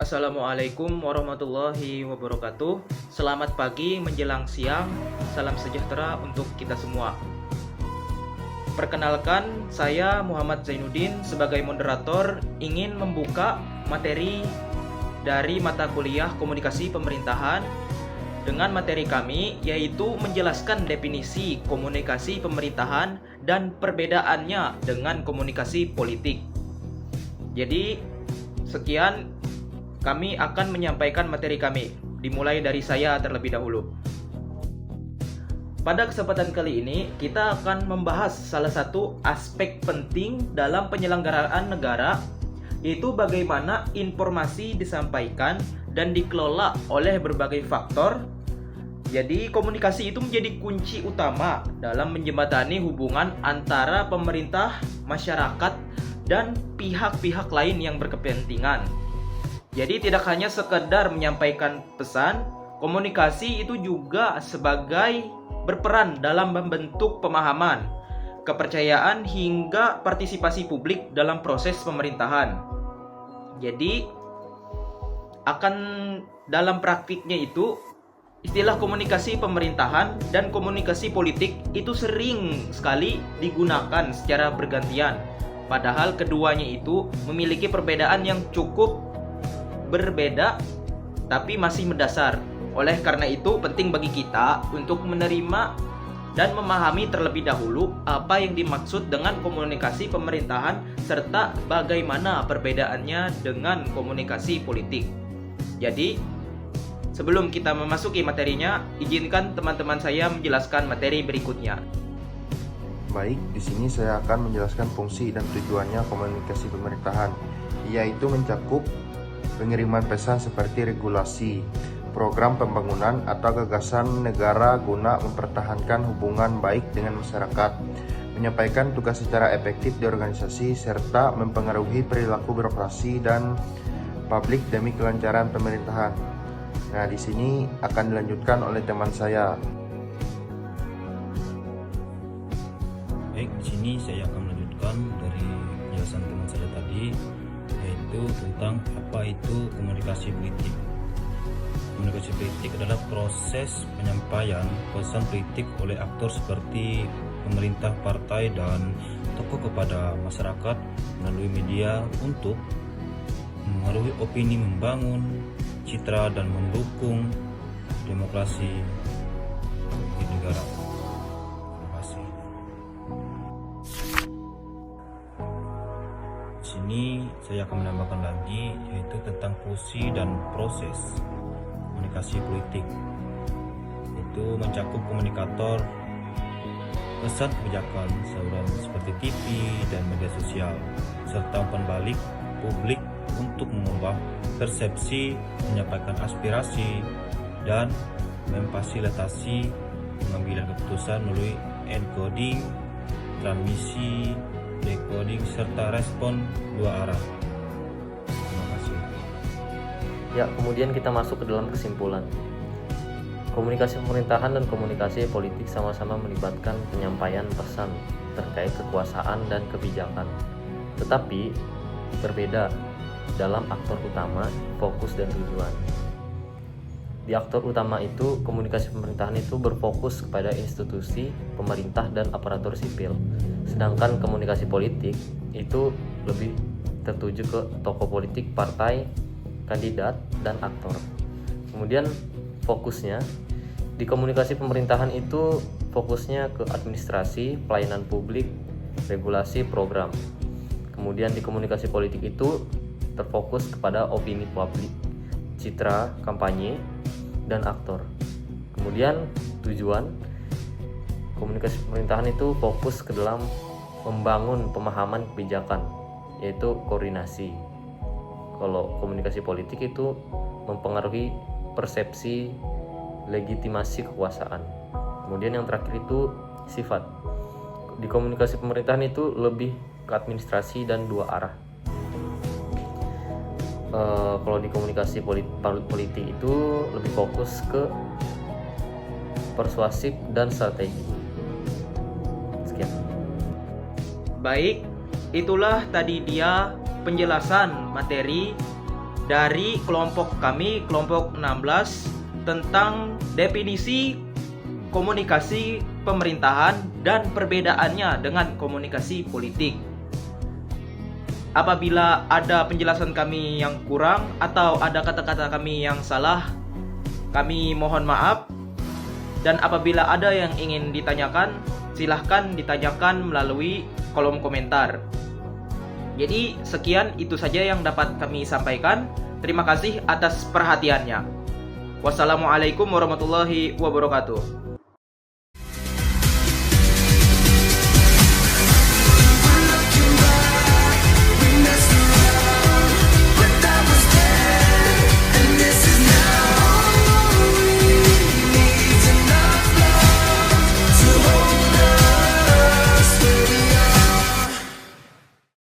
Assalamualaikum warahmatullahi wabarakatuh. Selamat pagi menjelang siang. Salam sejahtera untuk kita semua. Perkenalkan, saya Muhammad Zainuddin sebagai moderator ingin membuka materi dari mata kuliah Komunikasi Pemerintahan dengan materi kami yaitu menjelaskan definisi komunikasi pemerintahan dan perbedaannya dengan komunikasi politik. Jadi, sekian kami akan menyampaikan materi kami. Dimulai dari saya terlebih dahulu. Pada kesempatan kali ini, kita akan membahas salah satu aspek penting dalam penyelenggaraan negara, yaitu bagaimana informasi disampaikan dan dikelola oleh berbagai faktor. Jadi, komunikasi itu menjadi kunci utama dalam menjembatani hubungan antara pemerintah, masyarakat, dan pihak-pihak lain yang berkepentingan. Jadi tidak hanya sekedar menyampaikan pesan, komunikasi itu juga sebagai berperan dalam membentuk pemahaman, kepercayaan hingga partisipasi publik dalam proses pemerintahan. Jadi akan dalam praktiknya itu istilah komunikasi pemerintahan dan komunikasi politik itu sering sekali digunakan secara bergantian. Padahal keduanya itu memiliki perbedaan yang cukup berbeda tapi masih mendasar. Oleh karena itu penting bagi kita untuk menerima dan memahami terlebih dahulu apa yang dimaksud dengan komunikasi pemerintahan serta bagaimana perbedaannya dengan komunikasi politik. Jadi, sebelum kita memasuki materinya, izinkan teman-teman saya menjelaskan materi berikutnya. Baik, di sini saya akan menjelaskan fungsi dan tujuannya komunikasi pemerintahan, yaitu mencakup pengiriman pesan seperti regulasi, program pembangunan atau gagasan negara guna mempertahankan hubungan baik dengan masyarakat, menyampaikan tugas secara efektif di organisasi, serta mempengaruhi perilaku birokrasi dan publik demi kelancaran pemerintahan. Nah, di sini akan dilanjutkan oleh teman saya. Baik, di sini saya akan melanjutkan dari penjelasan teman saya tadi, yaitu tentang apa itu komunikasi politik. Komunikasi politik adalah proses penyampaian pesan politik oleh aktor seperti pemerintah, partai, dan tokoh kepada masyarakat melalui media untuk mempengaruhi opini, membangun citra, dan mendukung demokrasi di negara. Terima kasih. Sini saya akan menambahkan lagi, yaitu tentang fungsi dan proses komunikasi politik. Itu mencakup komunikator, pesan kebijakan, saluran seperti TV dan media sosial, serta umpan balik publik untuk mengubah persepsi, menyampaikan aspirasi, dan memfasilitasi pengambilan keputusan melalui encoding, transmisi, decoding, serta respon dua arah. Terima kasih. Ya, kemudian kita masuk ke dalam kesimpulan. Komunikasi pemerintahan dan komunikasi politik sama-sama melibatkan penyampaian pesan terkait kekuasaan dan kebijakan, tetapi berbeda dalam aktor utama, fokus, dan tujuan. Di aktor utama itu, komunikasi pemerintahan itu berfokus kepada institusi, pemerintah, dan aparatur sipil. Sedangkan komunikasi politik itu lebih tertuju ke tokoh politik, partai, kandidat, dan aktor. Kemudian fokusnya di komunikasi pemerintahan itu fokusnya ke administrasi, pelayanan publik, regulasi, program. Kemudian di komunikasi politik itu terfokus kepada opini publik, citra, kampanye, dan aktor. Kemudian tujuan komunikasi pemerintahan itu fokus ke dalam membangun pemahaman kebijakan, yaitu koordinasi. Kalau komunikasi politik itu mempengaruhi persepsi, legitimasi kekuasaan. Kemudian yang terakhir itu sifat. Di komunikasi pemerintahan itu lebih ke administrasi dan dua arah. Kalau di komunikasi politik itu lebih fokus ke persuasif dan strategi. Sekian. Baik, itulah tadi dia penjelasan materi dari kelompok kami, kelompok 16, tentang definisi komunikasi pemerintahan dan perbedaannya dengan komunikasi politik. Apabila ada penjelasan kami yang kurang atau ada kata-kata kami yang salah, kami mohon maaf. Dan apabila ada yang ingin ditanyakan, silahkan ditanyakan melalui kolom komentar. Jadi sekian itu saja yang dapat kami sampaikan. Terima kasih atas perhatiannya. Wassalamualaikum warahmatullahi wabarakatuh.